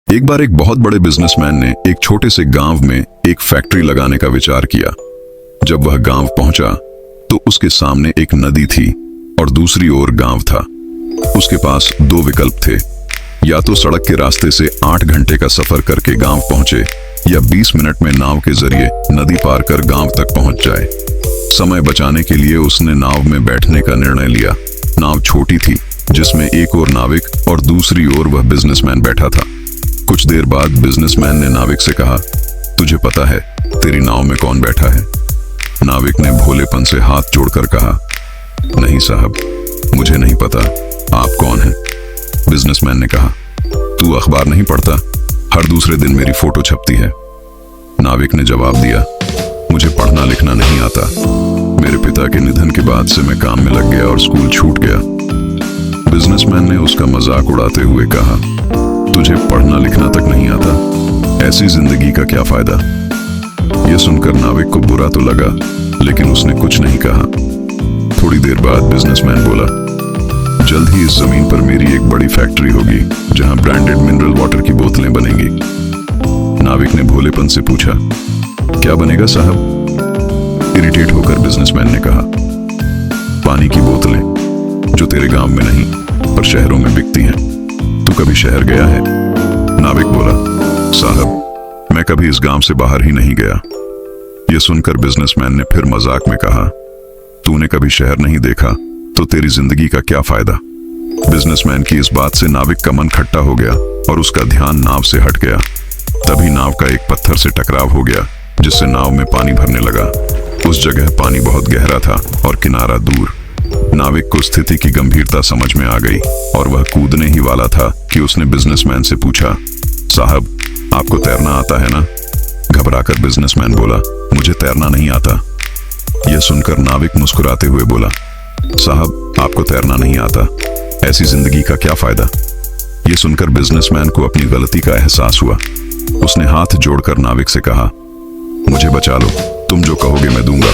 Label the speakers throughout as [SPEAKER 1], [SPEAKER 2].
[SPEAKER 1] एक बार एक बहुत बड़े बिजनेसमैन ने एक छोटे से गांव में एक फैक्ट्री लगाने का विचार किया। जब वह गांव पहुंचा तो उसके सामने एक नदी थी और दूसरी ओर गांव था। उसके पास दो विकल्प थे, या तो सड़क के रास्ते से 8 घंटे का सफर करके गांव पहुंचे या 20 मिनट में नाव के जरिए नदी पार कर गांव तक पहुंच जाए। समय बचाने के लिए उसने नाव में बैठने का निर्णय लिया। नाव छोटी थी जिसमें एक ओर नाविक और दूसरी ओर वह बिजनेसमैन बैठा था। कुछ देर बाद बिजनेसमैन ने नाविक से कहा, तुझे पता है तेरी नाव में कौन बैठा है? नाविक ने भोलेपन से हाथ जोड़कर कहा, नहीं साहब, मुझे नहीं पता, आप कौन हैं? बिजनेसमैन ने कहा, तू अखबार नहीं पढ़ता? हर दूसरे दिन मेरी फोटो छपती है। नाविक ने जवाब दिया, मुझे पढ़ना लिखना नहीं आता। मेरे पिता के निधन के बाद से मैं काम में लग गया और स्कूल छूट गया। बिजनेसमैन ने उसका मजाक उड़ाते हुए कहा, तुझे पढ़ना लिखना तक नहीं आता? ऐसी जिंदगी का क्या फायदा? यह सुनकर नाविक को बुरा तो लगा, लेकिन उसने कुछ नहीं कहा। थोड़ी देर बाद बिजनेसमैन बोला, जल्द ही इस जमीन पर मेरी एक बड़ी फैक्ट्री होगी जहां ब्रांडेड मिनरल वाटर की बोतलें बनेंगी। नाविक ने भोलेपन से पूछा, क्या बनेगा साहब? इरिटेट होकर बिजनेसमैन ने कहा, पानी की बोतलें, जो तेरे गांव में नहीं पर शहरों में बिकती हैं। तू कभी शहर गया है? नाविक बोला, साहब, मैं कभी इस गांव से बाहर ही नहीं गया। यह सुनकर बिजनेसमैन ने फिर मजाक में कहा, तूने कभी शहर नहीं देखा तो तेरी जिंदगी का क्या फायदा? बिजनेसमैन की इस बात से नाविक का मन खट्टा हो गया और उसका ध्यान नाव से हट गया। तभी नाव का एक पत्थर से टकराव हो गया, जिससे नाव में पानी भरने लगा। उस जगह पानी बहुत गहरा था और किनारा दूर। नाविक को स्थिति की गंभीरता समझ में आ गई और वह कूदने ही वाला था कि उसने बिजनेसमैन से पूछा, साहब, आपको तैरना आता है ना? घबराकर बिजनेसमैन बोला, मुझे तैरना नहीं आता। यह सुनकर नाविक मुस्कुराते हुए बोला, साहब, आपको तैरना नहीं आता, ऐसी जिंदगी का क्या फायदा? यह सुनकर बिजनेसमैन को अपनी गलती का एहसास हुआ। उसने हाथ जोड़कर नाविक से कहा, मुझे बचा लो, तुम जो कहोगे मैं दूंगा।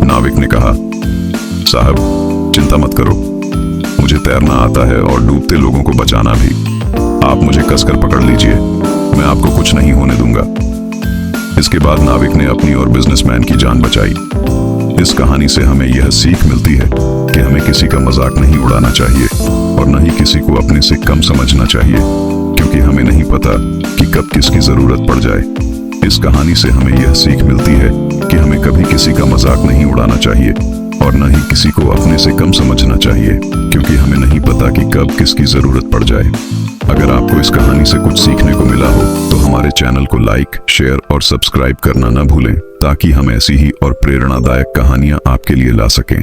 [SPEAKER 1] नाविक ने कहा, साहब, चिंता मत करो, मुझे तैरना आता है और डूबते लोगों को बचाना भी। आप मुझे कसकर पकड़ लीजिए, मैं आपको कुछ नहीं होने दूंगा। इसके बाद नाविक ने अपनी और बिजनेसमैन की जान बचाई। इस कहानी से हमें यह सीख मिलती है कि हमें किसी का मजाक नहीं उड़ाना चाहिए और न ही किसी को अपने से कम समझना चाहिए, क्योंकि हमें नहीं पता कि कब किसकी जरूरत पड़ जाए। इस कहानी से हमें यह सीख मिलती है कि हमें कभी किसी का मजाक नहीं उड़ाना चाहिए और न ही किसी को अपने से कम समझना चाहिए, क्योंकि हमें नहीं पता कि कब किसकी जरूरत पड़ जाए। अगर आपको इस कहानी से कुछ सीखने को मिला हो तो हमारे चैनल को लाइक, शेयर और सब्सक्राइब करना न भूलें, ताकि हम ऐसी ही और प्रेरणादायक कहानियां आपके लिए ला सकें।